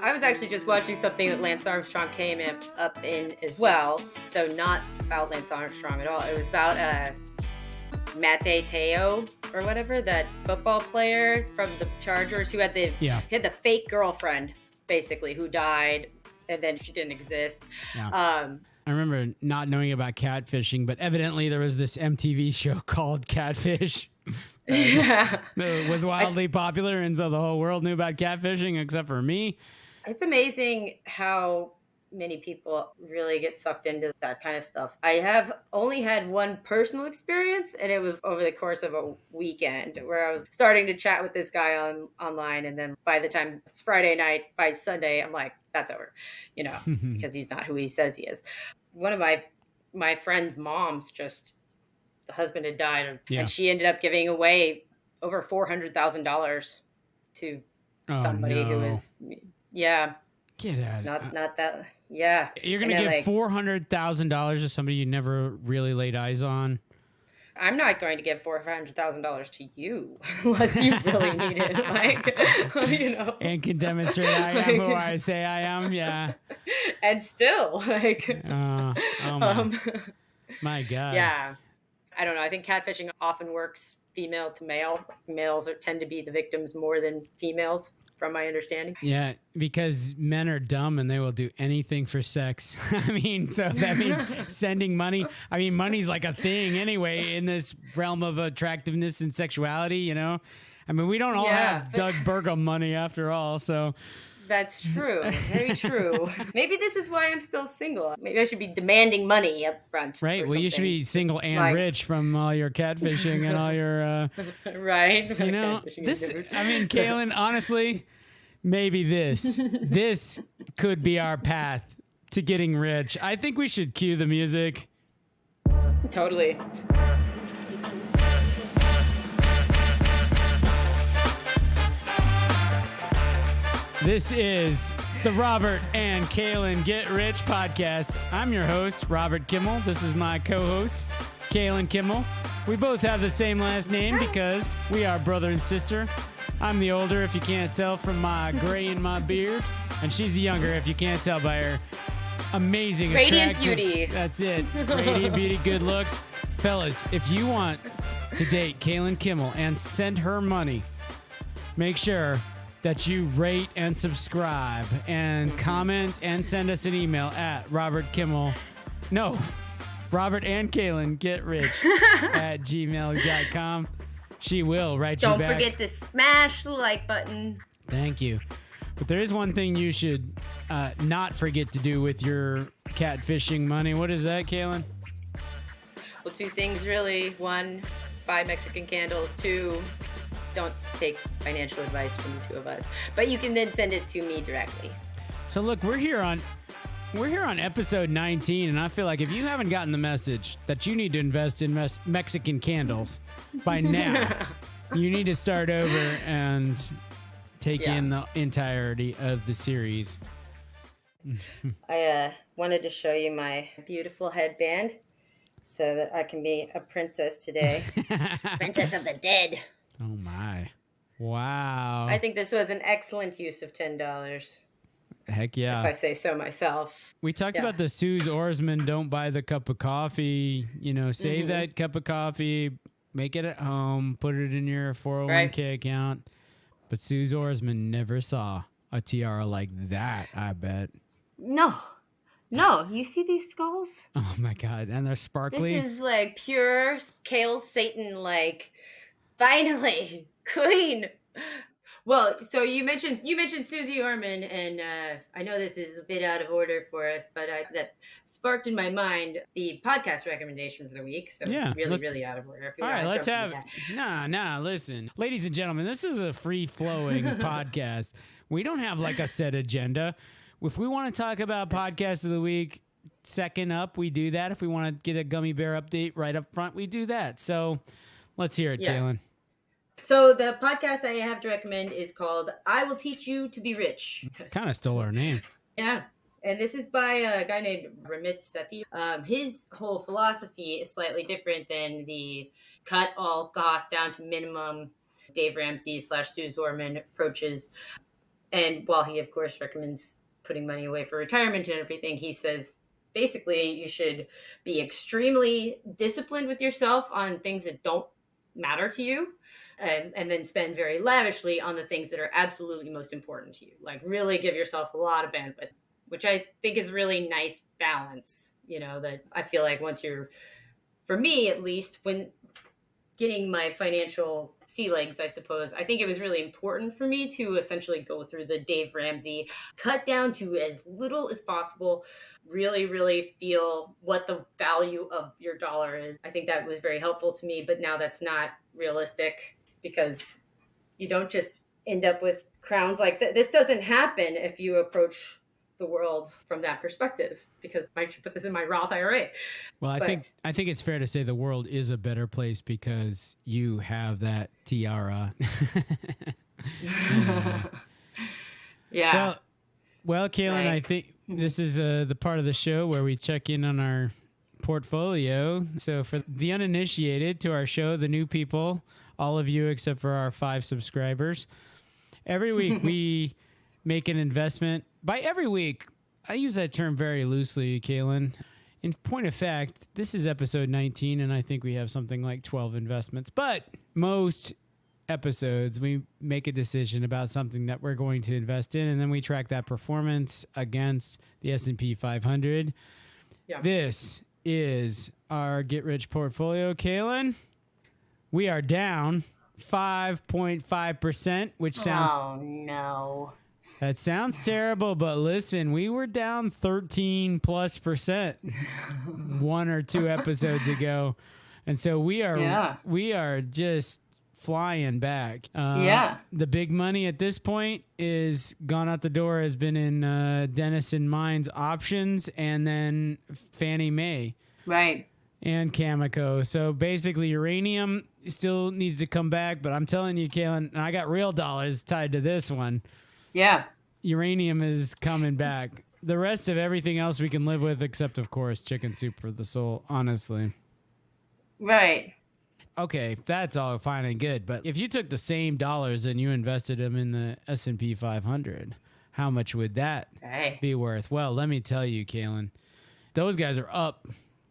I was actually just watching something that Lance Armstrong came up in as well. So not about Lance Armstrong at all. It was about Mate Teo or whatever, that football player from the Chargers who had the fake girlfriend, basically, who died and then she didn't exist. Yeah. I remember not knowing about catfishing, but evidently there was this MTV show called Catfish. It was wildly popular, and so the whole world knew about catfishing except for me. It's amazing how many people really get sucked into that kind of stuff. I have only had one personal experience, and it was over the course of a weekend where I was starting to chat with this guy online, and then by the time it's Friday night, by Sunday, I'm like, that's over, because he's not who he says he is. One of my friend's moms, just the husband had died, and she ended up giving away over $400,000 to somebody who is, get out. Not that. Yeah. You're going to give $400,000 to somebody you never really laid eyes on? I'm not going to give $400,000 to you unless you really need it. And can demonstrate I am who I say I am. Yeah. And still, my God. Yeah. I don't know. I think catfishing often works female to male. Males tend to be the victims more than females, from my understanding. Yeah, because men are dumb and they will do anything for sex. I mean, so that means sending money. I mean, money's like a thing anyway in this realm of attractiveness and sexuality, I mean, we don't all have Doug Burgum money after all, so... That's true. Very true. Maybe this is why I'm still single. Maybe I should be demanding money up front. Right. Well, you should be single and rich from all your catfishing and all your... right. This... I mean, Kalyn, honestly, maybe this could be our path to getting rich. I think we should cue the music. Totally. This is the Robert and Kalyn Get Rich podcast. I'm your host, Robert Kimmel. This is my co-host, Kalyn Kimmel. We both have the same last name because we are brother and sister. I'm the older, if you can't tell from my gray in my beard. And she's the younger, if you can't tell by her amazing, radiant attractive... beauty. That's it. Radiant beauty, good looks. Fellas, if you want to date Kalyn Kimmel and send her money, make sure that you rate and subscribe and comment and send us an email at Robert and Kalyn Get Rich at gmail.com. She will write you back. Don't forget to smash the like button. Thank you. But there is one thing you should not forget to do with your catfishing money. What is that, Kalyn? Well, two things really. One, buy Mexican candles. Two, don't take financial advice from the two of us, but you can then send it to me directly. So look, we're here on episode 19, and I feel like if you haven't gotten the message that you need to invest in Mexican candles by now, you need to start over and take in the entirety of the series. I wanted to show you my beautiful headband so that I can be a princess today. Princess of the dead. Oh my. Wow. I think this was an excellent use of $10. Heck yeah. If I say so myself. We talked about the Suze Orsman, don't buy the cup of coffee, save that cup of coffee, make it at home, put it in your 401k account. But Suze Orsman never saw a tiara like that, I bet. No, you see these skulls? Oh my God. And they're sparkly. This is like pure Kale Satan, like... Finally, Queen. Well, so you mentioned Susie Orman, and I know this is a bit out of order for us, but that sparked in my mind the podcast recommendation for the week. So really out of order. All right, let's have listen, ladies and gentlemen, this is a free flowing podcast. We don't have like a set agenda. If we want to talk about podcast of the week, second up, we do that. If we want to get a gummy bear update right up front, we do that. So let's hear it, Kalyn. So the podcast I have to recommend is called I Will Teach You to Be Rich. Kind of stole our name. Yeah. And this is by a guy named Ramit Sethi. His whole philosophy is slightly different than the cut all costs down to minimum Dave Ramsey / Suze Orman approaches. And while he, of course, recommends putting money away for retirement and everything, he says basically you should be extremely disciplined with yourself on things that don't matter to you, and then spend very lavishly on the things that are absolutely most important to you. Like really give yourself a lot of bandwidth, which I think is a really nice balance. That I feel like once you're, for me at least, when getting my financial sea legs, I suppose, I think it was really important for me to essentially go through the Dave Ramsey, cut down to as little as possible, really, really feel what the value of your dollar is. I think that was very helpful to me, but now that's not realistic because you don't just end up with crowns like that. This doesn't happen if you approach the world from that perspective, because I should put this in my Roth IRA. Well, I think it's fair to say the world is a better place because you have that tiara. Yeah. Well, Kalyn, I think this is the part of the show where we check in on our portfolio. So for the uninitiated to our show, the new people, all of you except for our 5 subscribers, every week we make an investment. By every week, I use that term very loosely, Kalyn. In point of fact, this is episode 19, and I think we have something like 12 investments. But most episodes, we make a decision about something that we're going to invest in, and then we track that performance against the S&P 500. Yeah. This is our Get Rich portfolio, Kalyn. We are down 5.5%, which sounds... Oh, no. That sounds terrible, but listen, we were down 13+% 1 or 2 episodes ago. And so we are just flying back. The big money at this point is gone out the door, has been in Denison Mines options and then Fannie Mae. Right. And Cameco. So basically uranium still needs to come back, but I'm telling you, Kalyn, and I got real dollars tied to this one. Yeah. Uranium is coming back. The rest of everything else we can live with, except, of course, chicken soup for the soul, honestly. Right. Okay, that's all fine and good. But if you took the same dollars and you invested them in the S&P 500, how much would that be worth? Well, let me tell you, Kalyn, those guys are up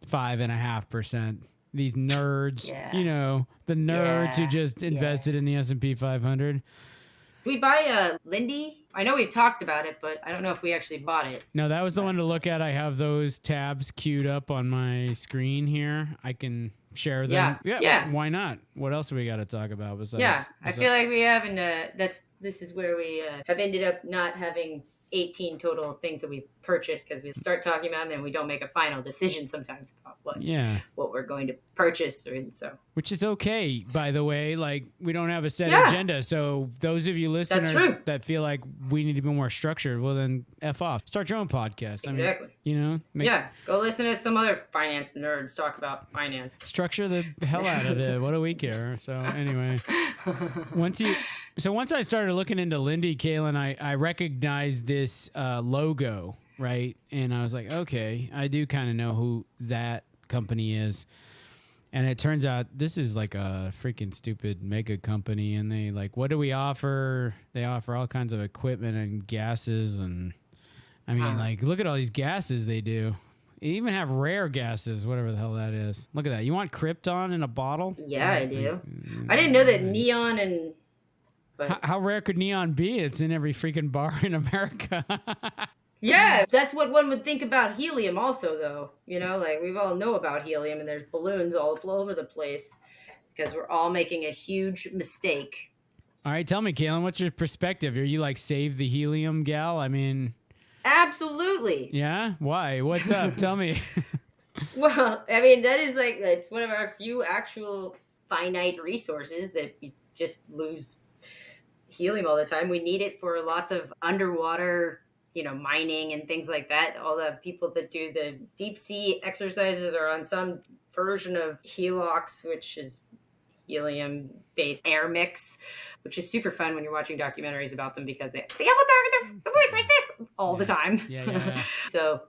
5.5%. These nerds, the nerds who just invested in the S&P 500. We buy Lindy. I know we've talked about it, but I don't know if we actually bought it. No, that was the one to look at. I have those tabs queued up on my screen here. I can share them. Yeah. Why not? What else do we got to talk about besides? I feel like we haven't. This is where we have ended up not having 18 total things that we purchased, because we start talking about them and we don't make a final decision sometimes about what we're going to purchase. Which is okay, by the way. Like, we don't have a set agenda. So those of you listeners that feel like we need to be more structured, well then F off. Start your own podcast. Exactly. I mean, go listen to some other finance nerds talk about finance. Structure the hell out of it. What do we care? So anyway, once I started looking into Lindy, Kalyn, I recognized this logo, right? And I was like, okay, I do kind of know who that company is. And it turns out this is like a freaking stupid mega company. And they what do we offer? They offer all kinds of equipment and gases. And I mean, look at all these gases they do. They even have rare gases, whatever the hell that is. Look at that. You want Krypton in a bottle? Yeah, I do. I didn't know that neon and... How rare could neon be? It's in every freaking bar in America. Yeah, that's what one would think about helium also, though. We all know about helium, and there's balloons all over the place because we're all making a huge mistake. All right, tell me, Kalyn, what's your perspective? Are you save the helium gal? I mean... Absolutely. Yeah? Why? What's up? Tell me. Well, I mean, that is it's one of our few actual finite resources that we just lose helium all the time. We need it for lots of underwater, mining and things like that. All the people that do the deep sea exercises are on some version of Helox, which is helium-based air mix, which is super fun when you're watching documentaries about them because they have the voice like this all the time. Yeah. So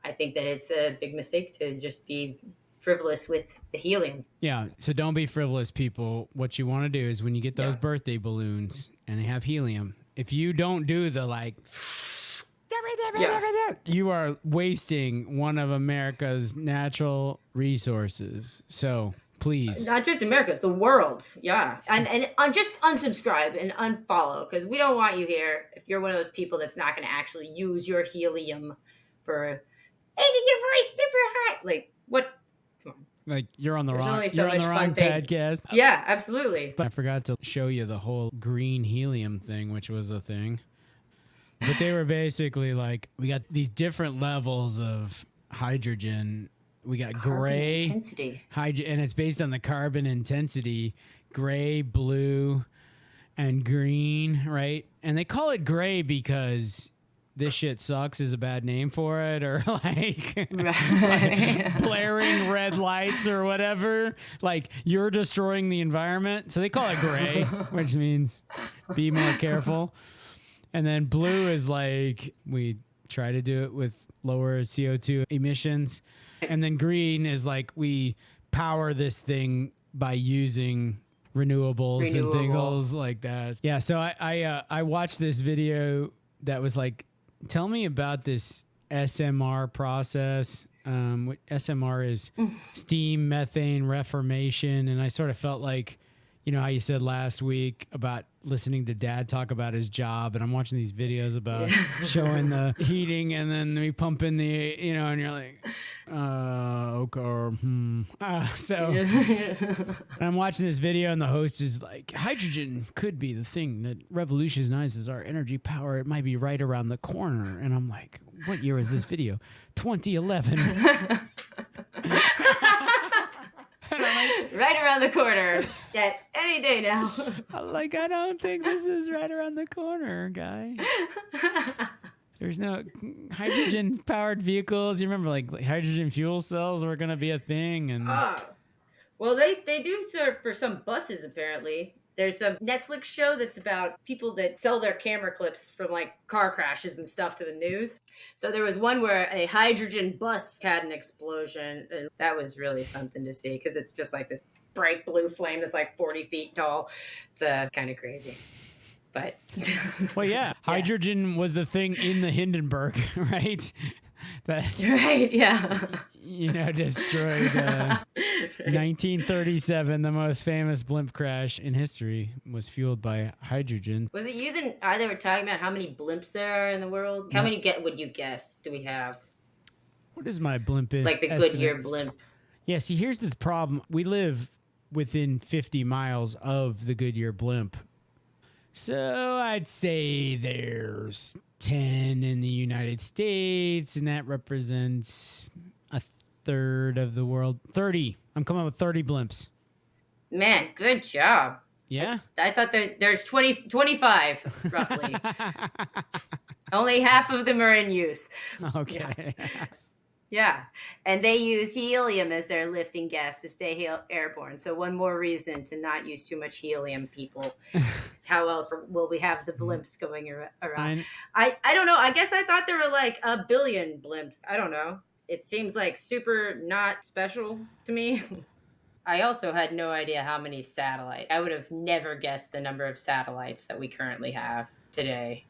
I think that it's a big mistake to just be frivolous with the helium. Yeah, so don't be frivolous, people. What you want to do is when you get those birthday balloons and they have helium, if you don't do the like, you are wasting one of America's natural resources. So please. Not just America's, the world's. Yeah. And just unsubscribe and unfollow because we don't want you here if you're one of those people that's not going to actually use your helium for making your voice super high. Like, what? Come on. Like you're on the There's wrong, only so you're on much the fun wrong things. podcast. Yeah, absolutely. But I forgot to show you the whole green helium thing, which was a thing. But they were basically like, we got these different levels of hydrogen. We got Carbon gray intensity. and it's based on the carbon intensity, gray, blue, and green, right? And they call it gray because this shit sucks is a bad name for it, or like, like blaring red lights or whatever. Like you're destroying the environment. So they call it gray, which means be more careful. And then blue is like we try to do it with lower CO2 emissions. And then green is like we power this thing by using renewables and things like that. Yeah, so I watched this video that was like, tell me about this SMR process. SMR is steam methane reformation. And I sort of felt like, you know how you said last week about listening to Dad talk about his job, and I'm watching these videos about showing the heating, and then we pump in the, you know, and you're like, okay, so and I'm watching this video, and the host is like, hydrogen could be the thing that revolutionizes our energy power. It might be right around the corner, and I'm like, what year was this video? 2011. Right around the corner. Yeah, any day now. Like, I don't think this is right around the corner, guy. There's no hydrogen powered vehicles. You remember like hydrogen fuel cells were going to be a thing. And well, they do serve for some buses, apparently. There's a Netflix show that's about people that sell their camera clips from like car crashes and stuff to the news. So there was one where a hydrogen bus had an explosion. And that was really something to see because it's just like this bright blue flame that's like 40 feet tall. It's kind of crazy. But well, yeah, hydrogen was the thing in the Hindenburg, right? That right, yeah. You know, destroyed 1937, the most famous blimp crash in history was fueled by hydrogen. Was it you that either were talking about how many blimps there are in the world? How many would you guess do we have? What is my blimpist like the estimate? Goodyear blimp? Yeah, see, here's the problem. We live within 50 miles of the Goodyear blimp. So I'd say there's 10 in the United States, and that represents a third of the world. 30. I'm coming up with 30 blimps. Man, good job. Yeah? I thought that there's 25, roughly. Only half of them are in use. Okay. Yeah. And they use helium as their lifting gas to stay airborne. So one more reason to not use too much helium, people. How else will we have the blimps going around? I don't know. I guess I thought there were like 1 billion blimps. I don't know. It seems like super not special to me. I also had no idea how many satellites. I would have never guessed the number of satellites that we currently have today.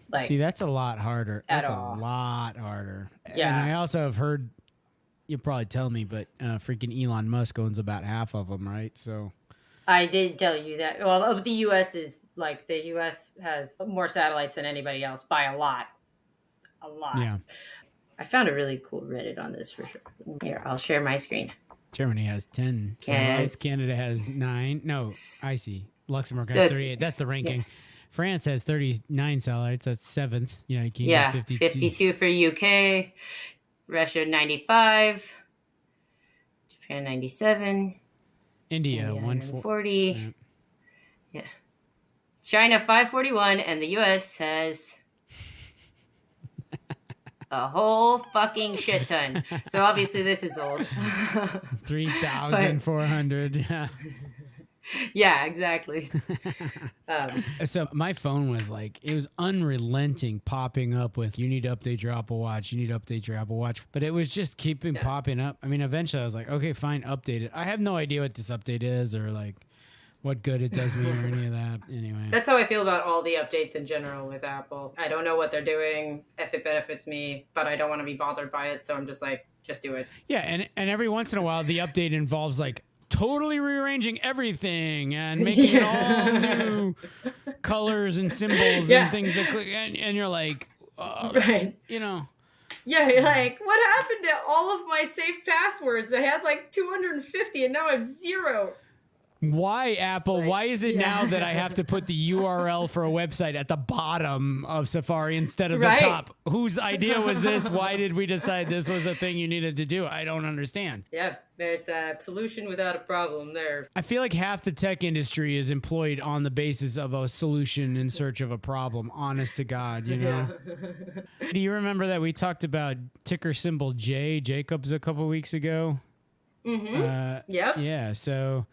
Like, see, that's a lot harder. That's all. A lot harder. Yeah. And I also have heard, you'll probably tell me, but freaking Elon Musk owns about half of them, right? So I did tell you that. Well, of the U.S. is like the U.S. has more satellites than anybody else by a lot. A lot. Yeah. I found a really cool Reddit on this for sure. Here, I'll share my screen. Germany has 10 satellites. Canada has 9. No, I see. Luxembourg has 38. That's the ranking. Yeah. France has 39 satellites. That's 7th. United Kingdom 52. 52 for UK. Russia 95. Japan 97. India 140. Yeah. China 541, and the US has a whole fucking shit ton. So obviously this is old. 3,400. Yeah. Yeah, exactly. So my phone was like, it was unrelenting popping up with, you need to update your Apple Watch. You need to update your Apple Watch. But it was just keeping popping up. I mean, eventually I was like, okay, fine, update it. I have no idea what this update is or like what good it does me or any of that. Anyway. That's how I feel about all the updates in general with Apple. I don't know what they're doing, if it benefits me, but I don't want to be bothered by it. So I'm just like, just do it. Yeah, and every once in a while, the update involves like totally rearranging everything and making it all new colors and symbols and things that click, and you're like, right. you know. Yeah, you're like, what happened to all of my safe passwords? I had like 250 and now I have 0. Why, Apple? Why is it now that I have to put the URL for a website at the bottom of Safari instead of the top? Whose idea was this? Why did we decide this was a thing you needed to do? I don't understand. Yeah, it's a solution without a problem there. I feel like half the tech industry is employed on the basis of a solution in search of a problem. Honest to God, you know? Do you remember that we talked about ticker symbol Jacobs a couple weeks ago? Mm-hmm. Yeah, so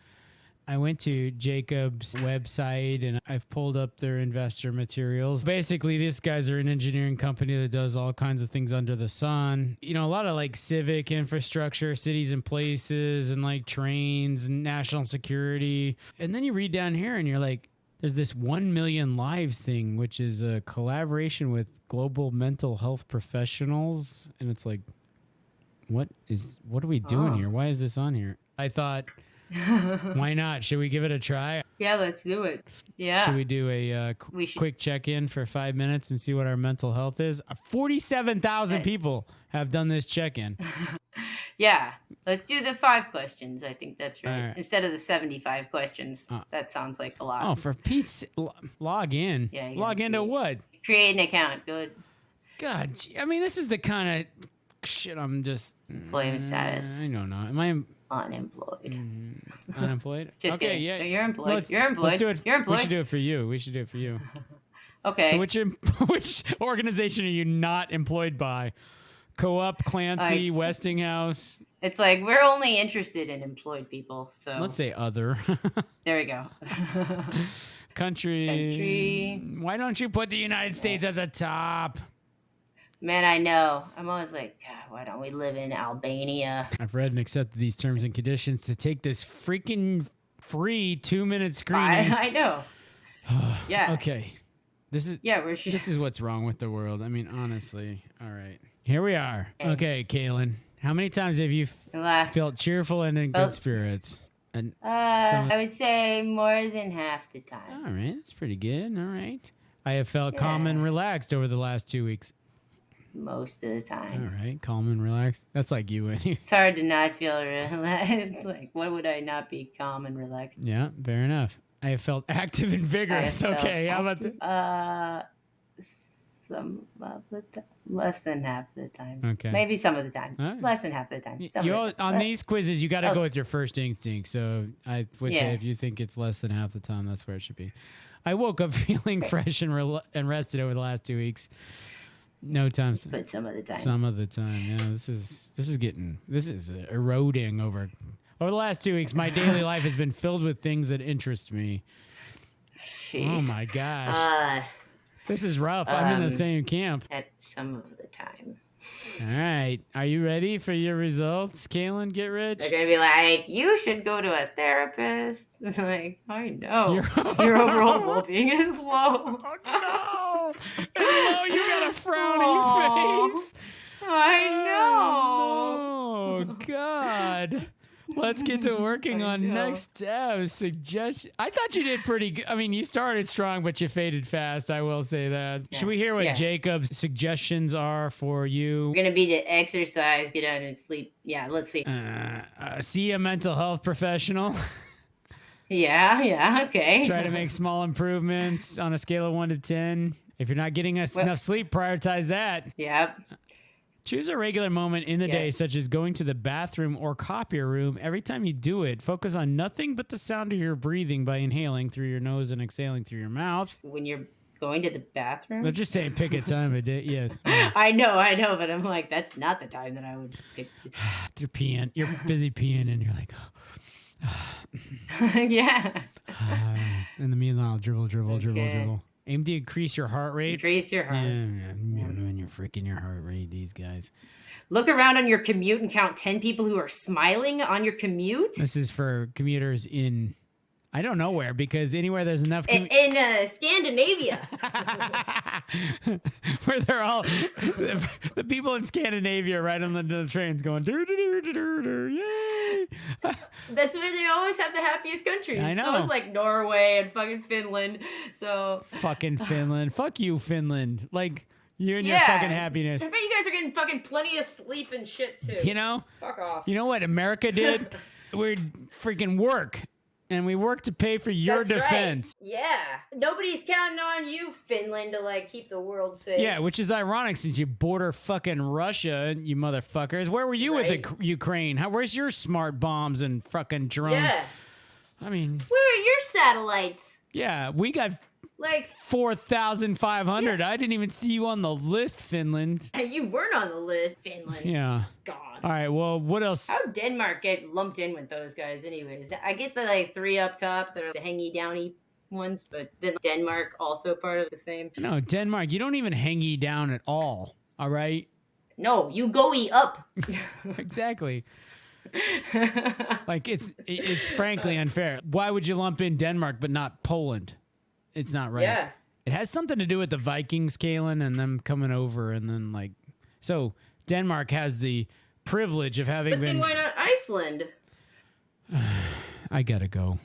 I went to Jacob's website and I've pulled up their investor materials. Basically, these guys are an engineering company that does all kinds of things under the sun. You know, a lot of like civic infrastructure, cities and places, and like trains and national security. And then you read down here and you're like, there's this 1 million lives thing, which is a collaboration with global mental health professionals. And it's like, what are we doing here? Why is this on here? I thought, why not? Should we give it a try? Yeah, let's do it. Yeah. Should we do a quick check-in for 5 minutes and see what our mental health is? 47,000 people have done this check-in. Yeah. Let's do the 5 questions. I think that's right. Instead of the 75 questions. That sounds like a lot. Oh, for Pete's log in. Yeah. Log into what? Create an account. Good. God, I mean, this is the kind of shit I'm just... Employment status. I don't know. Am I... Unemployed. Unemployed? Just okay, kidding. Yeah. No, you're employed. You're employed. Let's do it. You're employed. We should do it for you. Okay. So which organization are you not employed by? Co-op, Clancy, Westinghouse? It's like we're only interested in employed people. So let's say other. There we go. Country. Why don't you put the United States at the top? Man, I know. I'm always like, God, why don't we live in Albania? I've read and accepted these terms and conditions to take this freaking free 2-minute screening. I know. Yeah. Okay. This is what's wrong with the world. I mean, honestly. All right. Here we are. Okay, Kalyn. How many times have you felt cheerful and in good spirits? And I would say more than half the time. All right. That's pretty good. All right. I have felt calm and relaxed over the last 2 weeks. Most of the time. All right, calm and relaxed. That's like you. It's hard to not feel relaxed. Like, what would I not be calm and relaxed? Yeah, fair enough. I have felt active and vigorous. Okay, how about this? Some of the time. Less than half the time. Okay. Maybe some of the time. Right. Less than half the time. On these quizzes, you got to go with your first instinct. So I would say if you think it's less than half the time, that's where it should be. I woke up feeling fresh and rested over the last 2 weeks. No time. But some of the time. Some of the time. Yeah, this is eroding over the last 2 weeks. My daily life has been filled with things that interest me. Jeez. Oh my gosh. This is rough. I'm in the same camp. At some of the time. All right. Are you ready for your results, Kalyn? Get rich? They're going to be like, you should go to a therapist. I'm like, I know. Your overall well-being is low. Oh, no. Oh, you got a frowny face. I know. Oh, God. Let's get to working on next steps. Suggestion. I thought you did pretty good. I mean, you started strong, but you faded fast. I will say that. Yeah. Should we hear what Jacob's suggestions are for you? We're going to be to exercise, get out and sleep. Yeah, let's see. See a mental health professional. Yeah, okay. Try to make small improvements on a scale of 1 to 10. If you're not getting enough sleep, prioritize that. Yep. Choose a regular moment in the day, such as going to the bathroom or copier room. Every time you do it, focus on nothing but the sound of your breathing by inhaling through your nose and exhaling through your mouth. When you're going to the bathroom? They're just saying pick a time of day. Yes. I know, but I'm like, that's not the time that I would pick. You're peeing. You're busy peeing, and you're like, yeah. In the meanwhile, dribble. Aim to increase your heart rate. Increase your heart. Yeah, when you're freaking your heart rate, these guys. Look around on your commute and count 10 people who are smiling on your commute. This is for commuters in I don't know where, because anywhere there's enough In Scandinavia. where they're all the people in Scandinavia right on the trains going yay. That's where they always have the happiest countries. I know. It's always like Norway and fucking Finland. So fucking Finland. Fuck you, Finland. Like you and your fucking happiness. I bet you guys are getting fucking plenty of sleep and shit too. You know? Fuck off. You know what America did? We freaking work. And we work to pay for your defense. Right. Yeah. Nobody's counting on you, Finland, to like keep the world safe. Yeah, which is ironic since you border fucking Russia, you motherfuckers. Where were you with the Ukraine? Where's your smart bombs and fucking drones? Yeah. I mean, where are your satellites? Yeah, we got like 4,500. Yeah. I didn't even see you on the list, Finland. You weren't on the list, Finland. Yeah. God. All right, well, what else? How did Denmark get lumped in with those guys anyways? I get the like 3 up top, they're the hangy downy ones, but then Denmark also part of the same. No, Denmark, you don't even hangy down at all right? No, you go-y up. Exactly. Like it's frankly unfair. Why would you lump in Denmark but not Poland? It's not right. Yeah. It has something to do with the Vikings, Kalyn, and them coming over, and then like, so Denmark has the privilege of having been. But then why not Iceland? I gotta go.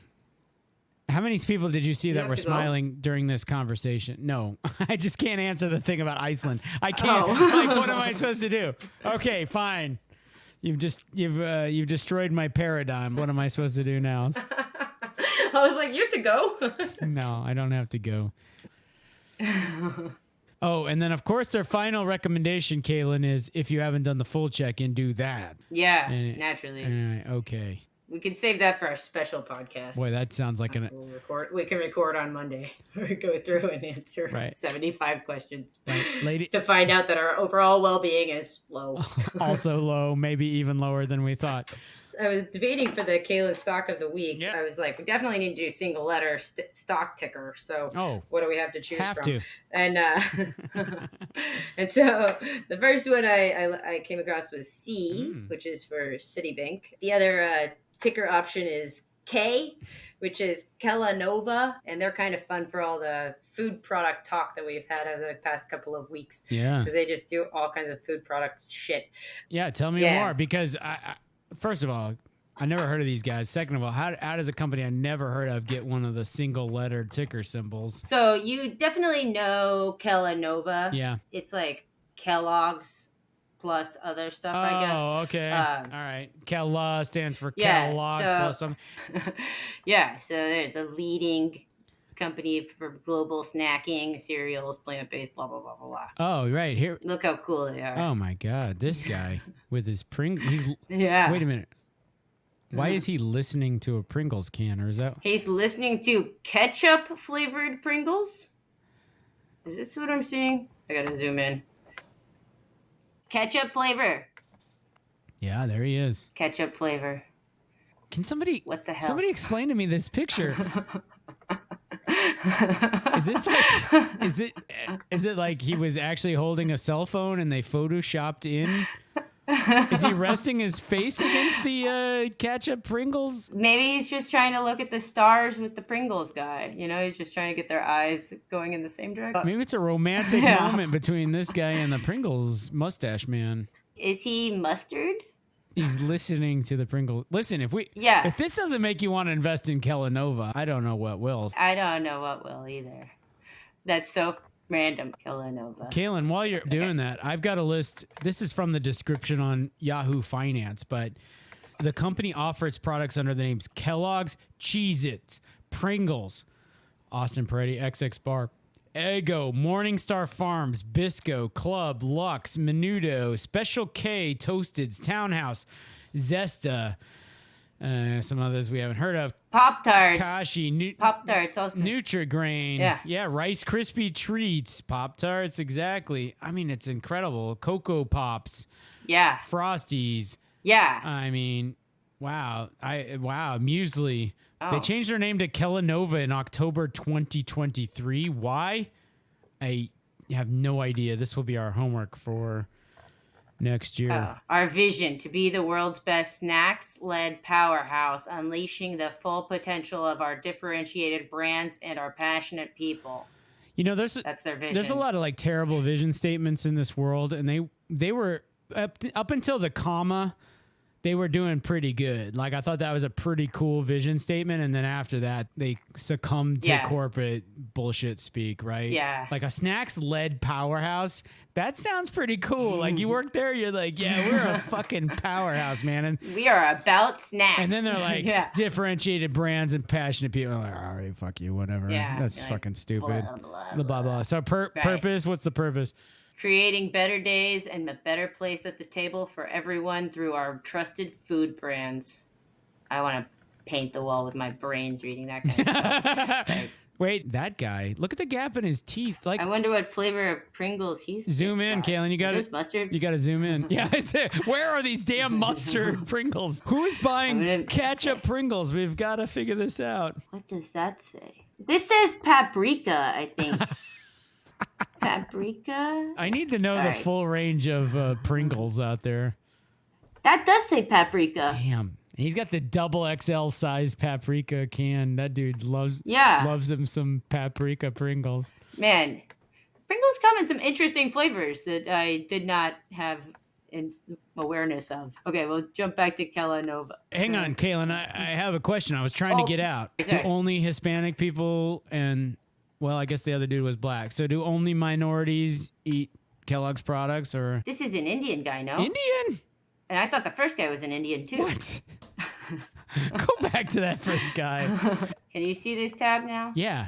How many people did you see that were smiling during this conversation? No, I just can't answer the thing about Iceland. I can't. Like, what am I supposed to do? Okay, fine. You've destroyed my paradigm. What am I supposed to do now? I was like, you have to go? No, I don't have to go. Oh, and then, of course, their final recommendation, Kalyn, is if you haven't done the full check-in, do that. Yeah, naturally. Okay. We can save that for our special podcast. Boy, that sounds like We can record on Monday. We go through and answer 75 questions to find out that our overall well-being is low. Also low, maybe even lower than we thought. I was debating for the Kalyn stock of the week. Yeah. I was like, we definitely need to do single letter stock ticker. So what do we have to choose from? And and so the first one I came across was C, which is for Citibank. The other ticker option is K, which is Kellanova, and they're kind of fun for all the food product talk that we've had over the past couple of weeks. Yeah, because they just do all kinds of food product shit. Yeah, tell me more, because I first of all, I never heard of these guys. Second of all, how does a company I never heard of get one of the single letter ticker symbols? So you definitely know Kellanova. Yeah, it's like Kellogg's plus other stuff, I guess. Oh, okay. All right. Kellogg stands for Kellogg's plus some. Yeah, so they're the leading company for global snacking, cereals, plant-based, blah, blah, blah, blah, blah. Oh, right. Here. Look how cool they are. Oh, my God. This guy with his Pringles. Yeah. Wait a minute. Why is he listening to a Pringles can? Or is that... He's listening to ketchup-flavored Pringles? Is this what I'm seeing? I gotta zoom in. Ketchup flavor. Yeah, there he is. Ketchup flavor. Can somebody... What the hell? Somebody explain to me this picture. Is this like... Is it like he was actually holding a cell phone and they photoshopped in... Is he resting his face against the ketchup Pringles? Maybe he's just trying to look at the stars with the Pringles guy. You know, he's just trying to get their eyes going in the same direction. Maybe it's a romantic moment between this guy and the Pringles mustache man. Is he mustard? He's listening to the Pringles. Listen, if this doesn't make you want to invest in Kellanova, I don't know what will. I don't know what will either. That's so random. Kellanova. Kalyn, while you're doing that, I've got a list. This is from the description on Yahoo Finance, but the company offers products under the names Kellogg's, Cheez-Its, Pringles, Austin Peretti, XX Bar, Eggo, Morningstar Farms, Bisco, Club, Lux, Menudo, Special K, Toasteds, Townhouse, Zesta, some others we haven't heard of. Pop-Tarts. Kashi. Pop-Tarts also. Nutri-Grain. Yeah, Rice Krispie Treats. Pop-Tarts, exactly. I mean, it's incredible. Cocoa Pops. Yeah. Frosties. Yeah. I mean, wow. Muesli. Oh. They changed their name to Kellanova in October 2023. Why? I have no idea. This will be our homework for next year. Our vision to be the world's best snacks-led powerhouse, unleashing the full potential of our differentiated brands and our passionate people. You know, That's their vision. There's a lot of like terrible vision statements in this world, and they were up until the comma, they were doing pretty good. Like I thought that was a pretty cool vision statement, and then after that, they succumbed to corporate bullshit speak, right? Yeah. Like a snacks-led powerhouse. That sounds pretty cool. Like you work there, you're like, yeah, we're a fucking powerhouse, man. And we are about snacks. And then they're like differentiated brands and passionate people. I'm like, all right, fuck you, whatever. Yeah, that's fucking stupid. Blah, blah, blah. So purpose, what's the purpose? Creating better days and a better place at the table for everyone through our trusted food brands. I want to paint the wall with my brains reading that kind of stuff. Like, wait, that guy. Look at the gap in his teeth. Like, I wonder what flavor of Pringles he's. Zoom in, Kalyn. You got it. Mustard. You got to zoom in. Yeah, I said, where are these damn mustard Pringles? Who is buying ketchup Pringles? We've got to figure this out. What does that say? This says paprika, I think. Paprika? I need to know the full range of Pringles out there. That does say paprika. Damn. He's got the double XL size paprika can. That dude loves him some paprika Pringles. Man, Pringles come in some interesting flavors that I did not have awareness of. Okay, we'll jump back to Kellanova. Hang on, Kalyn. I have a question I was trying to get out. Do only Hispanic people and... Well, I guess the other dude was black. So do only minorities eat Kellogg's products, or? This is an Indian guy, no? Indian? And I thought the first guy was an Indian, too. What? Go back to that first guy. Can you see this tab now? Yeah.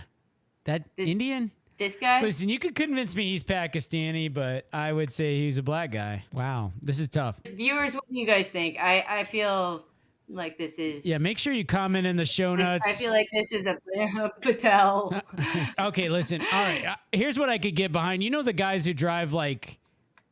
Indian? This guy? Listen, you could convince me he's Pakistani, but I would say he's a black guy. Wow. This is tough. Viewers, what do you guys think? I feel... like this is... Yeah, make sure you comment in the show notes. I feel like this is a Patel. Okay, listen. All right. Here's what I could get behind. You know the guys who drive, like,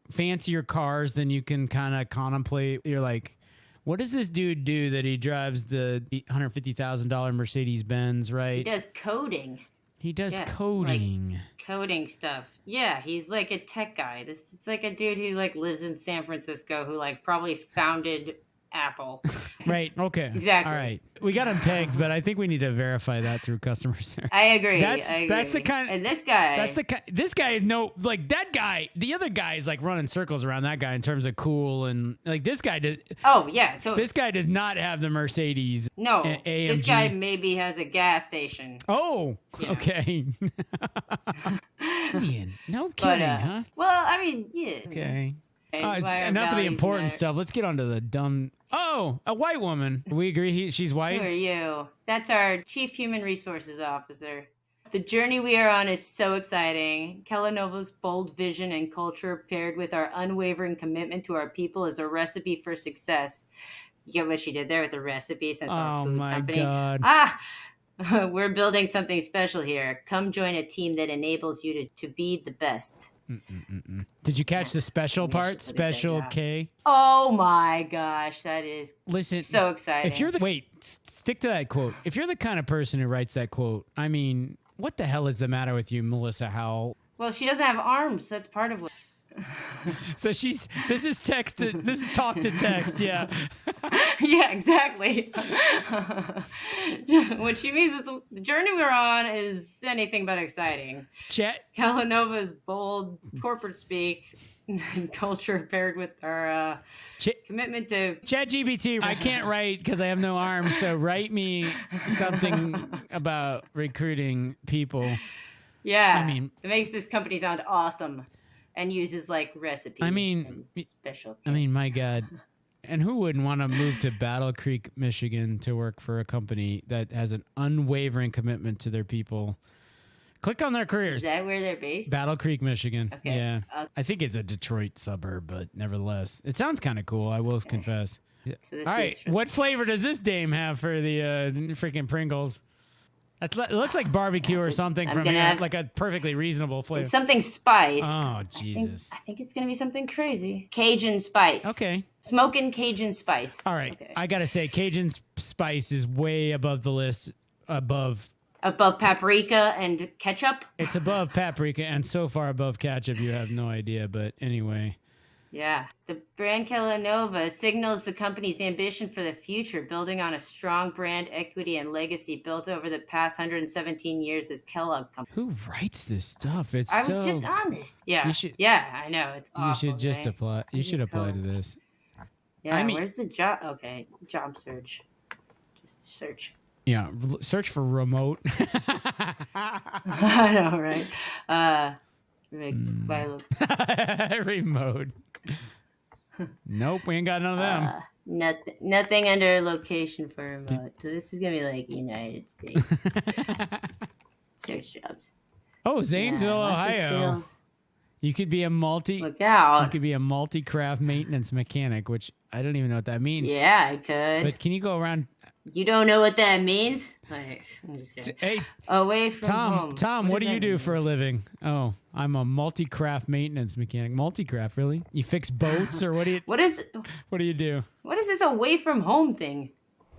fancier cars than you can kind of contemplate? You're like, what does this dude do that he drives the $150,000 Mercedes-Benz, right? He does coding. He does coding. Like coding stuff. Yeah, he's like a tech guy. This is like a dude who, like, lives in San Francisco who, like, probably founded... Apple. Right. Okay. Exactly. All right. We got him pegged, but I think we need to verify that through customer service. I agree. That's the kind. And this guy. That's the kind. This guy is that guy. The other guy is like running circles around that guy in terms of cool and like this guy does. Oh yeah. Totally. This guy does not have the Mercedes. No. AMG. This guy maybe has a gas station. Oh. Yeah. Okay. Indian. No kidding, huh? Well, I mean, yeah. Okay. Enough of the important stuff. Let's get on to the dumb... Oh, a white woman. We agree she's white? Who are you? That's our Chief Human Resources Officer. The journey we are on is so exciting. Kellanova's bold vision and culture paired with our unwavering commitment to our people is a recipe for success. You get what she did there with the recipe since our food company. Oh, my God. We're building something special here. Come join a team that enables you to be the best. Did you catch the special part? Special K? Oh my gosh, that is so exciting. If you're stick to that quote. If you're the kind of person who writes that quote, I mean, what the hell is the matter with you, Melissa Howell? Well, she doesn't have arms. That's part of what. So this is talk to text, yeah. Yeah, exactly. What she means is the journey we're on is anything but exciting. Kellanova's bold corporate speak and culture paired with our commitment to... ChatGPT, I can't write because I have no arms, so write me something about recruiting people. Yeah, I mean, it makes this company sound awesome. And uses like recipes. I mean, special. I mean, my God. And who wouldn't want to move to Battle Creek, Michigan to work for a company that has an unwavering commitment to their people? Click on their careers. Is that where they're based? Battle Creek, Michigan. Okay. Yeah. I think it's a Detroit suburb, but nevertheless, it sounds kind of cool. I will confess. So all right. What flavor does this dame have for the freaking Pringles? It looks like barbecue or something from here, like a perfectly reasonable flavor. It's something spice. Oh, Jesus. I think it's going to be something crazy. Cajun spice. Okay. Smoking Cajun spice. All right. Okay. I got to say, Cajun spice is way above the list. Above paprika and ketchup? It's above paprika and so far above ketchup, you have no idea. But anyway. Yeah. The brand Kellanova signals the company's ambition for the future, building on a strong brand equity and legacy built over the past 117 years as Kellogg Company. Who writes this stuff? It's I was just so on this. you Yeah. should Yeah, I know. It's you awful, should just right? apply. You should apply to this. I Yeah, mean, where's the job? Okay, job search. Just search. yeah, search for remote. I know, right? Remote. Nope, we ain't got none of them. Nothing under location for remote. So this is gonna be like United States. Search jobs. Oh, Zanesville, Yeah, Ohio. You could be a Look out. You could be a multi-craft maintenance mechanic, which I don't even know what that means. Yeah, I could. But can you go around? You don't know what that means? I'm just kidding. Hey, away from home. Tom, what do you do mean? for a living? Oh, I'm a multi-craft maintenance mechanic. Multi-craft, really? You fix boats or what do you? What do you do? What is this away from home thing?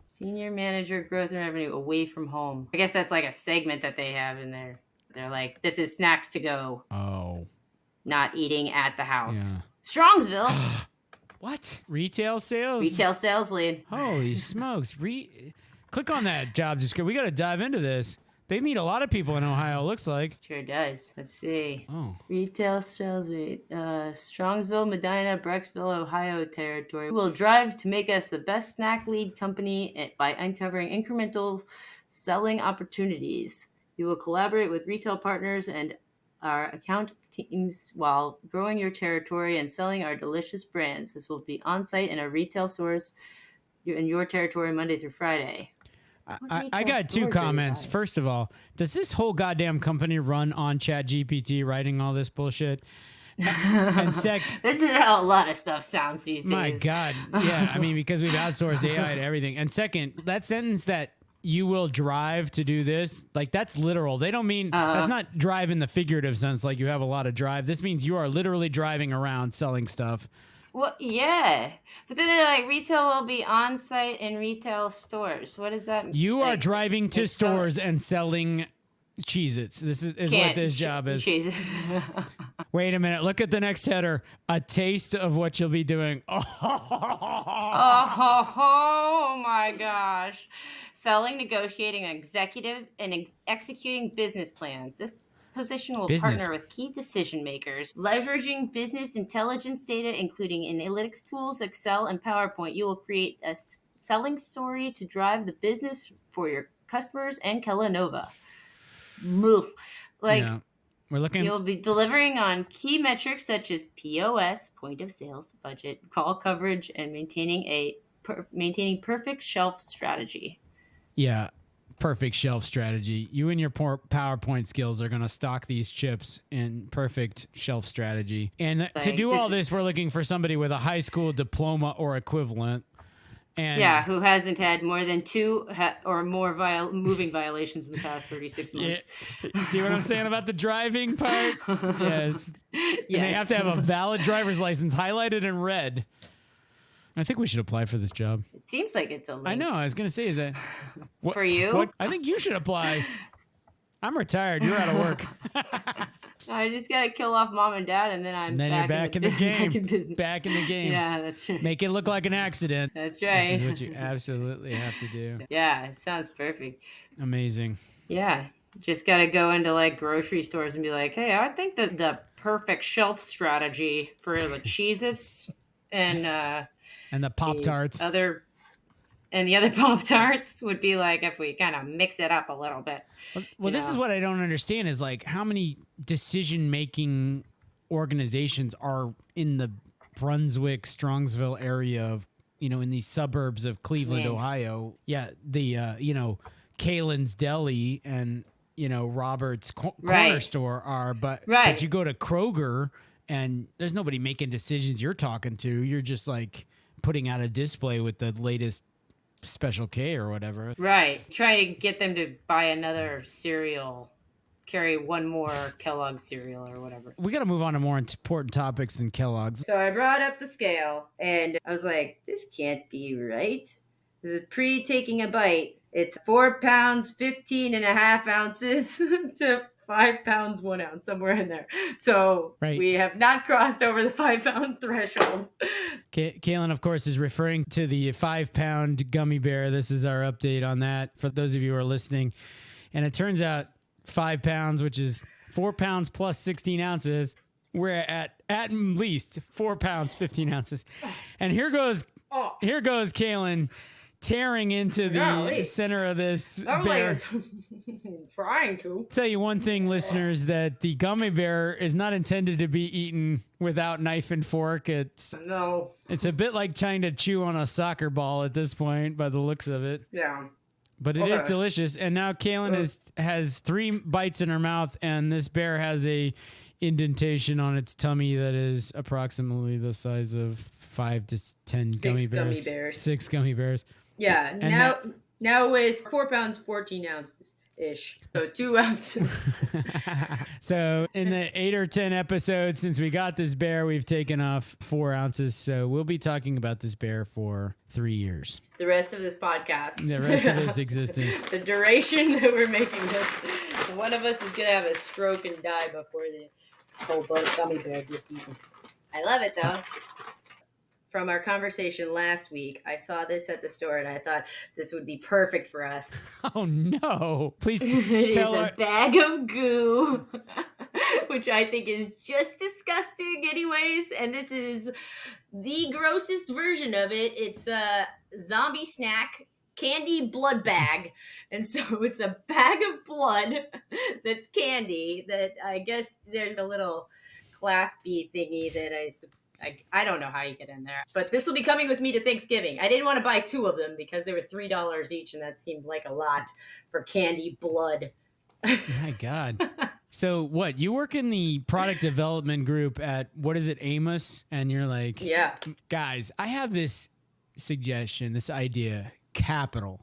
Senior manager, growth and revenue, away from home. I guess that's like a segment that they have in there. They're like, this is snacks to go. Oh. Not eating at the house. Yeah. Strongsville. What? Retail sales? Retail sales lead. Holy smokes. Click on that job description. We got to dive into this. They need a lot of people in Ohio, it looks like. Sure does. Let's see. Oh. Retail sales lead. Strongsville, Medina, Brecksville, Ohio territory. We'll drive to make us the best snack lead company by uncovering incremental selling opportunities. You will collaborate with retail partners and our account teams while growing your territory and selling our delicious brands. This will be on site in a retail stores in your territory Monday through Friday. I got two comments. First of all, does this whole goddamn company run on ChatGPT writing all this bullshit? And this is how a lot of stuff sounds these days. My God. Yeah. I mean, because we've outsourced AI to everything. And second, that sentence that you will drive to do this, like that's literal. They don't mean that's not drive in the figurative sense, like you have a lot of drive. This means you are literally driving around selling stuff. Well, yeah. But then they're like, retail will be on site in retail stores. What does that mean? You are driving to stores and selling Cheez-Its. This is what this job is. Wait a minute. Look at the next header. A taste of what you'll be doing. Oh my gosh. Selling, negotiating, executing business plans. This position will partner with key decision makers, leveraging business intelligence data, including analytics tools, Excel, and PowerPoint. You will create a selling story to drive the business for your customers and Kellanova. We're looking. You'll be delivering on key metrics such as POS, point of sales, budget, call coverage, and maintaining perfect shelf strategy. Yeah. Perfect shelf strategy. You and your PowerPoint skills are going to stock these chips in perfect shelf strategy. And to do all this, we're looking for somebody with a high school diploma or equivalent. And who hasn't had more than two or more moving violations in the past 36 months. You see what I'm saying about the driving part? Yes. And they have to have a valid driver's license highlighted in red. I think we should apply for this job. It seems like it's a link. I know. I was going to say, is that... for you? I think you should apply. I'm retired. You're out of work. I just got to kill off mom and dad, and then you're back in the game. Back in the game. Yeah, that's right. Make it look like an accident. That's right. This is what you absolutely have to do. Yeah, it sounds perfect. Amazing. Yeah. Just got to go into like grocery stores and be like, hey, I think that the perfect shelf strategy for the Cheez-Its and the Pop-Tarts. The other Pop-Tarts would be like if we kind of mix it up a little bit. Well, this is what I don't understand is like how many decision-making organizations are in the Brunswick, Strongsville area of, in these suburbs of Cleveland, Ohio. Yeah, the, Kalyn's Deli and, Robert's Corner Store are, but you go to Kroger and there's nobody making decisions you're talking to. You're just like putting out a display with the latest Special K or whatever. Right. Trying to get them to buy another cereal, carry one more Kellogg's cereal or whatever. We got to move on to more important topics than Kellogg's. So I brought up the scale and I was like, this can't be right. This is pre-taking a bite. It's 4 pounds, 15 and a half ounces to 5 pounds, 1 ounce, somewhere in there. So Right. we have not crossed over the 5 pound threshold. Kalyn, of course, is referring to the 5 pound gummy bear. This is our update on that for those of you who are listening. And it turns out 5 pounds, which is 4 pounds plus 16 ounces, we're at least 4 pounds, 15 ounces. And here goes Kalyn tearing into the center of this bear. Trying to. Tell you one thing, listeners, that the gummy bear is not intended to be eaten without knife and fork. It's a bit like trying to chew on a soccer ball at this point by the looks of it. Yeah. But it is delicious. And now Kalyn has 3 bites in her mouth, and this bear has a indentation on its tummy that is approximately the size of 5 to 10 gummy bears. 6 gummy bears. Yeah. And now it weighs 4 pounds, 14 ounces. Ish. So 2 ounces. So in the 8 or 10 episodes since we got this bear, we've taken off 4 ounces. So we'll be talking about this bear for 3 years. The rest of this podcast. The rest of his existence. The duration that we're making this. One of us is going to have a stroke and die before the whole gummy bear gets eaten. I love it though. From our conversation last week, I saw this at the store and I thought this would be perfect for us. Oh no. Please It tell is a bag of goo, which I think is just disgusting anyways. And this is the grossest version of it. It's a zombie snack candy blood bag. And so it's a bag of blood that's candy that I guess there's a little Class B thingy that I don't know how you get in there. But this will be coming with me to Thanksgiving. I didn't want to buy 2 of them because they were $3 each, and that seemed like a lot for candy blood. My God. So what? You work in the product development group at, what is it, M&Ms? And you're like, yeah, guys, I have this suggestion, this idea, capital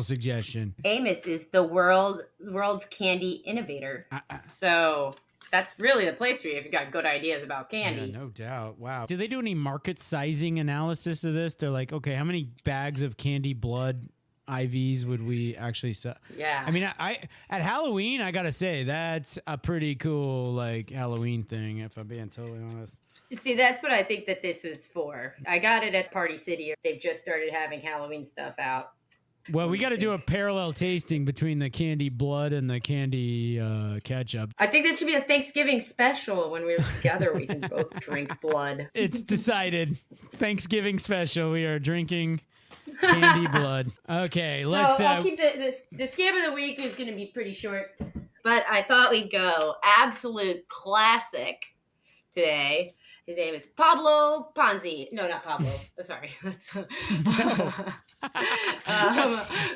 suggestion. M&Ms is the world's candy innovator. So that's really the place for you if you got good ideas about candy. Yeah, no doubt. Wow. Do they do any market sizing analysis of this? They're like, okay, how many bags of candy blood IVs would we actually sell? Yeah. I mean, I at Halloween, I gotta say that's a pretty cool like Halloween thing. If I'm being totally honest. See, that's what I think that this was for. I got it at Party City. They've just started having Halloween stuff out. Well, we got to do a parallel tasting between the candy blood and the candy ketchup. I think this should be a Thanksgiving special. When we're together, we can both drink blood. It's decided. Thanksgiving special. We are drinking candy blood. Okay, let's... So I'll keep the scam of the week is going to be pretty short. But I thought we'd go absolute classic today. His name is Pablo Ponzi. No, not Pablo. Oh, sorry.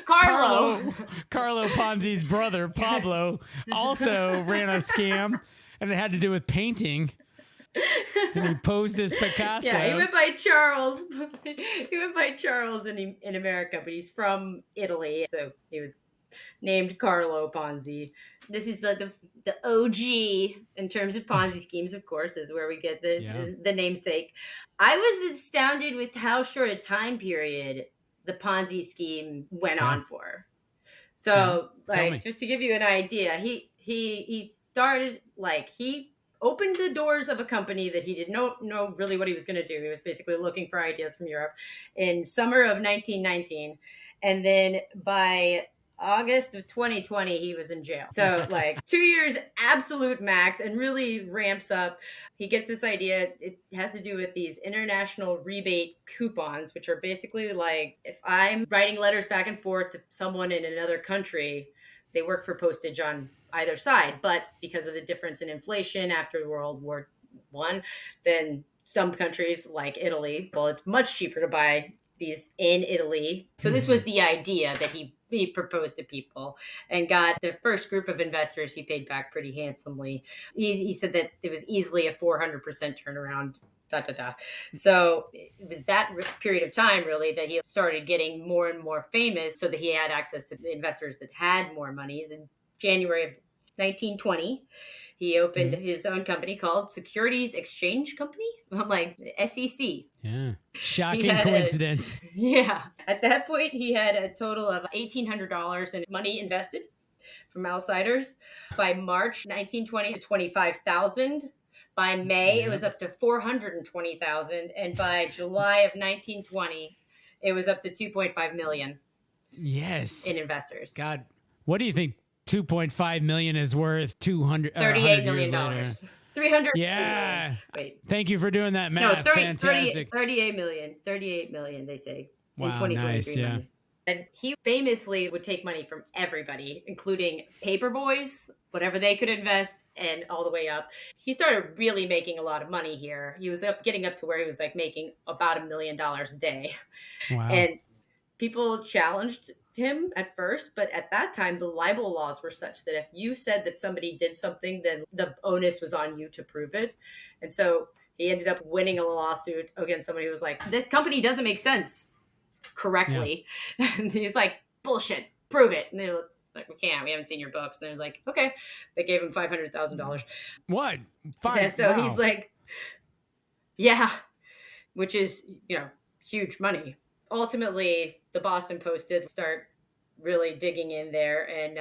Carlo Ponzi's brother, Pablo, also ran a scam, and it had to do with painting. And he posed as Picasso. Yeah, he went by Charles. in America, but he's from Italy, so he was named Carlo Ponzi. This is the OG in terms of Ponzi schemes, of course, is where we get the namesake. I was astounded with how short a time period the Ponzi scheme went on for. So, just to give you an idea, he started, he opened the doors of a company that he didn't know really what he was going to do. He was basically looking for ideas from Europe in summer of 1919. And then by August of 2020, he was in jail. So 2 years, absolute max, and really ramps up. He gets this idea. It has to do with these international rebate coupons, which are basically like if I'm writing letters back and forth to someone in another country, they work for postage on either side. But because of the difference in inflation after World War I, then some countries like Italy, well, it's much cheaper to buy these in Italy. So this was the idea that he proposed to people and got the first group of investors he paid back pretty handsomely. He said that it was easily a 400% turnaround. So it was that period of time really that he started getting more and more famous so that he had access to the investors that had more monies. In January of 1920, he opened his own company called Securities Exchange Company. I'm like, SEC. Yeah. Shocking coincidence. At that point, he had a total of $1,800 in money invested. from outsiders. By March 1920, 25,000. By May, it was up to 420,000. And by July of 1920, it was up to 2.5 million Yes. in investors. God, what do you think 2.5 million is worth 200 or 100 $38 years million. later? 300 Yeah. million. Wait. Thank you for doing that No, math. Fantastic. 38 million. 38 million, they say, in Wow, 2023 nice, yeah. money. And he famously would take money from everybody, including paper boys, whatever they could invest, and all the way up. He started really making a lot of money here. He was getting up to where he was like making about $1 million a day. Wow. And people challenged him at first, but at that time, the libel laws were such that if you said that somebody did something, then the onus was on you to prove it. And so he ended up winning a lawsuit against somebody who was like, this company doesn't make sense correctly. Yeah. And he's like, bullshit, prove it. And they're like, we haven't seen your books. And they're like, okay. They gave him $500,000. What? Yeah, so wow. He's like, yeah, which is, huge money. Ultimately, the Boston Post did start really digging in there, and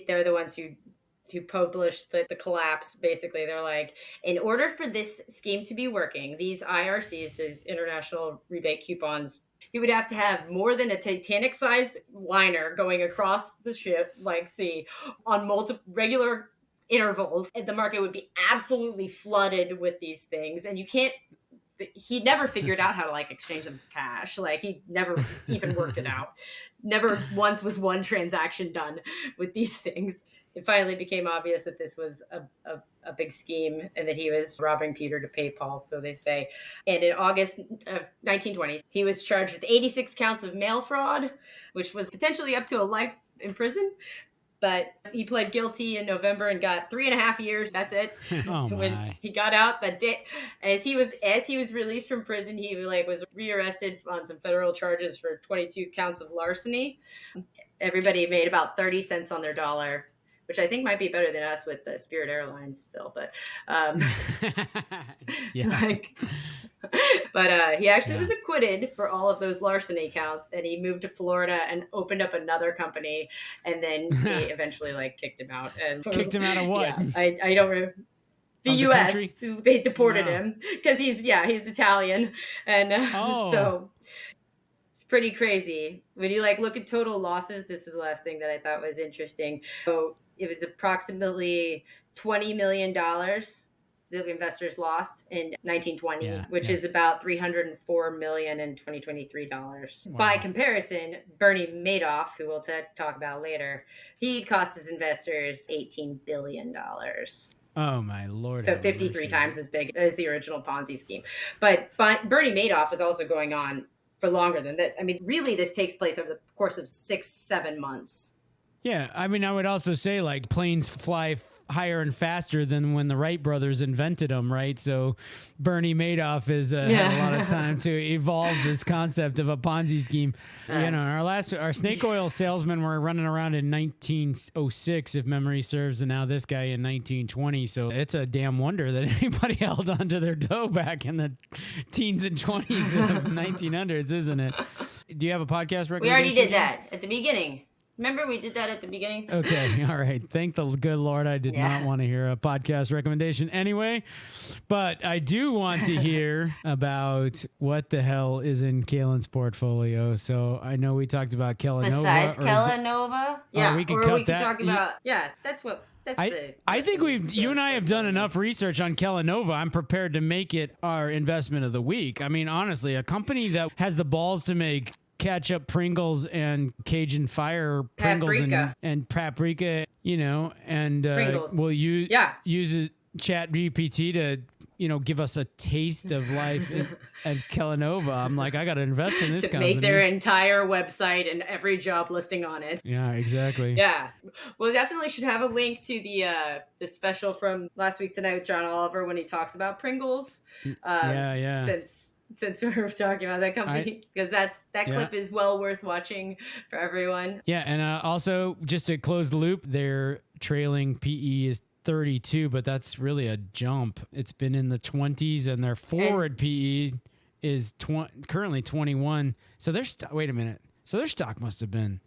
they're the ones who published the collapse. Basically, they're like, in order for this scheme to be working, these IRCs, these international rebate coupons, he would have to have more than a Titanic-sized liner going across the ship, like sea, on regular intervals, and the market would be absolutely flooded with these things, and he never figured out how to like exchange them for cash. Like he never even worked it out. Never once was one transaction done with these things. It finally became obvious that this was a big scheme and that he was robbing Peter to pay Paul, so they say. And in August of 1920, he was charged with 86 counts of mail fraud, which was potentially up to a life in prison. But he pled guilty in November and got 3.5 years. That's it. Oh my. When he got out that day, as he was released from prison, he was rearrested on some federal charges for 22 counts of larceny. Everybody made about 30 cents on their dollar, which I think might be better than us with the Spirit Airlines still. But yeah. But he actually was acquitted for all of those larceny counts, and he moved to Florida and opened up another company, and then they eventually kicked him out. And kicked him out of what? Yeah, I don't remember. The U.S. They deported him because he's Italian, and so it's pretty crazy when you look at total losses. This is the last thing that I thought was interesting. So it was approximately $20 million. The investors lost in 1920, which is about $304 million in 2023 dollars. Wow. By comparison, Bernie Madoff, who we'll talk about later, he cost his investors $18 billion. Oh my Lord. So 53 times as big as the original Ponzi scheme. But Bernie Madoff was also going on for longer than this. I mean, really, this takes place over the course of 6-7 months. Yeah, I mean, I would also say planes fly higher and faster than when the Wright brothers invented them, right? So Bernie Madoff has had a lot of time to evolve this concept of a Ponzi scheme. Our snake oil salesmen were running around in 1906, if memory serves, and now this guy in 1920. So it's a damn wonder that anybody held onto their dough back in the teens and 20s of 1900s, isn't it? Do you have a podcast recommendation? We already did that at the beginning. Remember we did that at the beginning? Okay, all right. Thank the good Lord I did not want to hear a podcast recommendation anyway. But I do want to hear about what the hell is in Kalyn's portfolio. So I know we talked about Kellanova. Besides Kellanova? Yeah, we could cut that. Talk about, that's what... I think you and I have done enough research on Kellanova. I'm prepared to make it our investment of the week. I mean, honestly, a company that has the balls to make ketchup, Pringles, and Cajun Fire Pringles and paprika, and we'll use Chat GPT to, give us a taste of life at Kellanova. I'm like, I got to invest in this company. Make their entire website and every job listing on it. Yeah, exactly. Yeah. Well, definitely should have a link to the special from last week tonight with John Oliver when he talks about Pringles. Since we're talking about that company, because that clip is well worth watching for everyone. Yeah, and also just to close the loop, their trailing PE is 32, but that's really a jump. It's been in the 20s, and their forward PE is currently 21. So wait a minute. So their stock must have been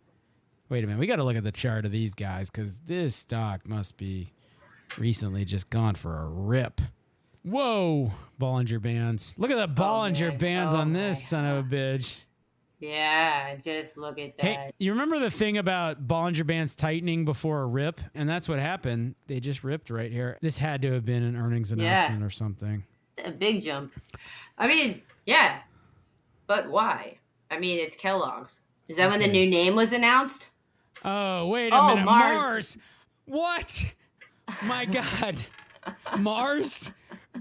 Wait a minute. We got to look at the chart of these guys because this stock must be recently just gone for a rip. Whoa, Bollinger Bands. Look at the Bollinger Bands on this son of a bitch. Yeah, just look at that. Hey, you remember the thing about Bollinger Bands tightening before a rip? And that's what happened. They just ripped right here. This had to have been an earnings announcement or something. A big jump. I mean, yeah. But why? I mean, it's Kellogg's. Is that when the new name was announced? Oh, wait a minute. Mars. What? My God. Mars?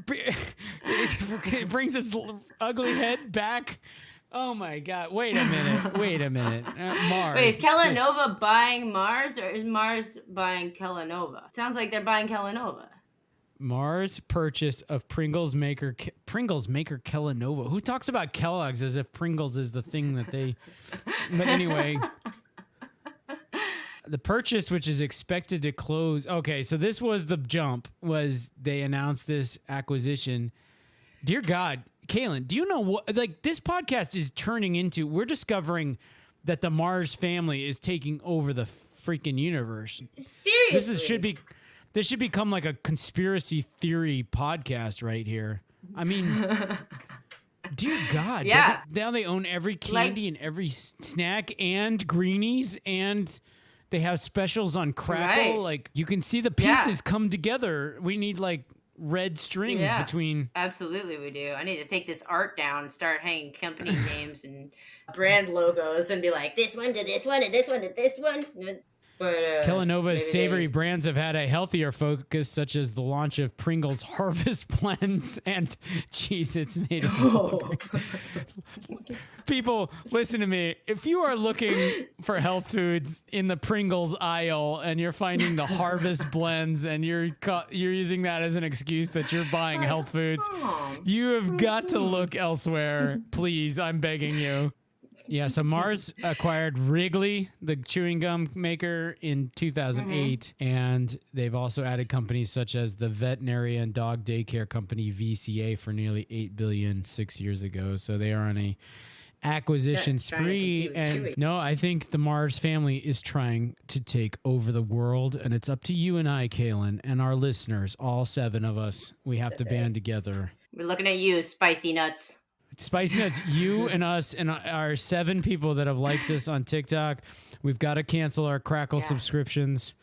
It brings his ugly head back. Oh my God! Wait a minute. Mars. Wait, is Kellanova buying Mars, or is Mars buying Kellanova? Sounds like they're buying Kellanova. Mars purchase of Pringles maker Kellanova. Who talks about Kellogg's as if Pringles is the thing that they? But anyway. The purchase, which is expected to close. Okay, so this was the jump. Was they announced this acquisition? Dear God, Kalyn, do you know what? Like, this podcast is turning into. We're discovering that the Mars family is taking over the freaking universe. Seriously, this should become like a conspiracy theory podcast right here. I mean. Dear God. Yeah. Now they own every candy and every snack and greenies, and they have specials on Crackle. Right. Like, you can see the pieces come together. We need like red strings between. Absolutely, we do. I need to take this art down and start hanging company names and brand logos and be like, this one to this one and this one to this one. But Kellanova's savory brands have had a healthier focus, such as the launch of Pringles Harvest Blends and Cheez-Its made of People, listen to me. If you are looking for health foods in the Pringles aisle and you're finding the Harvest Blends and you're using that as an excuse that you're buying health foods, you have got to look elsewhere. Please, I'm begging you. Yeah, so Mars acquired Wrigley, the chewing gum maker, in 2008, and they've also added companies such as the veterinary and dog daycare company VCA for nearly $8 billion 6 years ago. So they are on a acquisition spree, and no, I think the Mars family is trying to take over the world, and it's up to you and I, Kalyn, and our listeners, all 7 of us. We have to band together. We're looking at you, Spicy Nuts. Spicy Nuts, you and us and our 7 people that have liked us on TikTok, we've got to cancel our Crackle subscriptions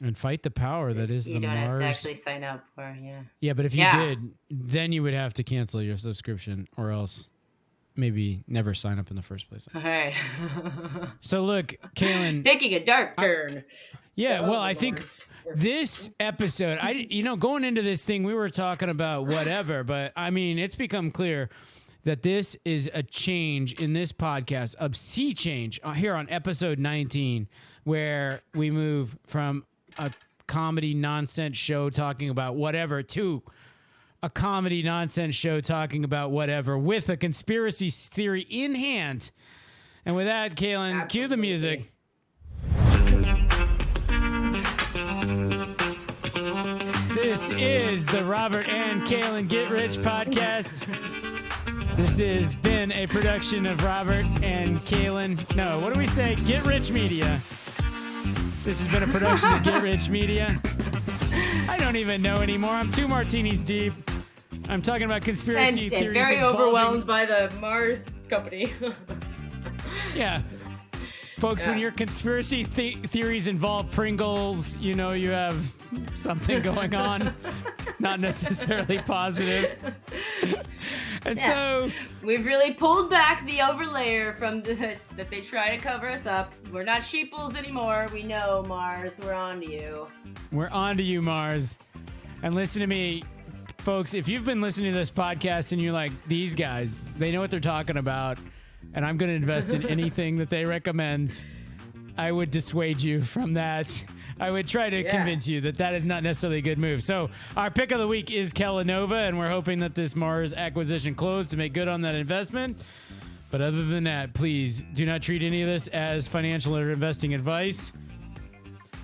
and fight the power that is the Mars. You don't have to actually sign up for, Yeah, but if you did, then you would have to cancel your subscription or else maybe never sign up in the first place. All right. So look, Kalyn. Taking a dark turn. I think this episode, going into this thing, we were talking about whatever, but I mean, it's become clear that this is a change in this podcast, a sea change here on episode 19, where we move from a comedy nonsense show talking about whatever to a comedy nonsense show talking about whatever with a conspiracy theory in hand. And with that, Kalyn, cue the music. This is the Robert and Kalyn Get Rich podcast. This has been a production of Robert and Kalyn. No, what do we say? Get Rich Media. This has been a production of Get Rich Media. I don't even know anymore. I'm 2 martinis deep. I'm talking about conspiracy theories. And very overwhelmed by the Mars company. Yeah. Folks, when your conspiracy theories involve Pringles, you know you have something going on. Not necessarily positive. And so we've really pulled back the overlayer from that they try to cover us up. We're not sheeples anymore. We know, Mars, we're on to you. We're on to you, Mars. And listen to me, folks, if you've been listening to this podcast and you're like, these guys, they know what they're talking about, and I'm going to invest in anything that they recommend, I would dissuade you from that. I would try to convince you that that is not necessarily a good move. So our pick of the week is Kellanova, and we're hoping that this Mars acquisition closed to make good on that investment. But other than that, please do not treat any of this as financial or investing advice.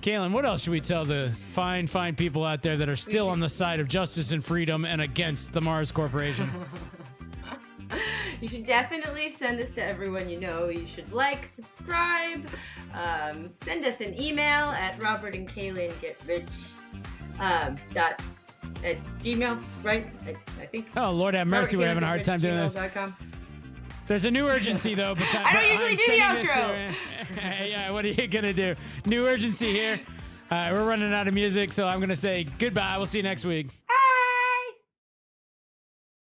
Kalyn, what else should we tell the fine people out there that are still on the side of justice and freedom and against the Mars Corporation? You should definitely send this to everyone you know. You should like, subscribe, send us an email at robertandkalyngetrich dot at Gmail, right? I think. Oh, Lord have mercy, we're having a hard time doing this. There's a new urgency, though. I don't usually do the outro. Yeah, what are you going to do? New urgency here. We're running out of music, so I'm going to say goodbye. We'll see you next week.